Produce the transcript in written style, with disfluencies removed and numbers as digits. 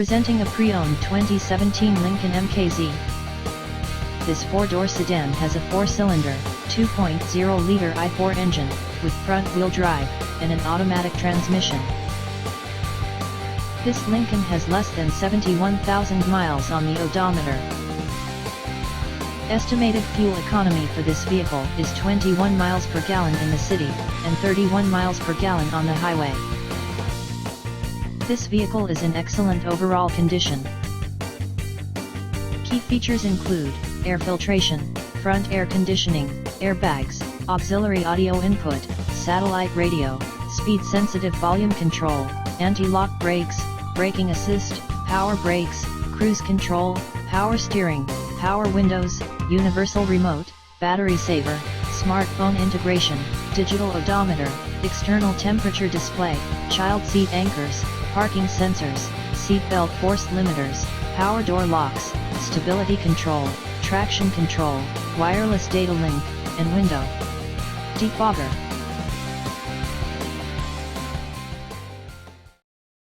Presenting a pre-owned 2017 Lincoln MKZ. This four-door sedan has a four-cylinder, 2.0-liter i4 engine, with front-wheel drive, and an automatic transmission. This Lincoln has less than 71,000 miles on the odometer. Estimated fuel economy for this vehicle is 21 miles per gallon in the city, and 31 miles per gallon on the highway. This vehicle is in excellent overall condition. Key features include air filtration, front air conditioning, airbags, auxiliary audio input, satellite radio, speed-sensitive volume control, anti-lock brakes, braking assist, power brakes, cruise control, power steering, power windows, universal remote, battery saver, smartphone integration, digital odometer, external temperature display, child seat anchors, parking sensors, seat belt force limiters, power door locks, stability control, traction control, wireless data link, and window defogger.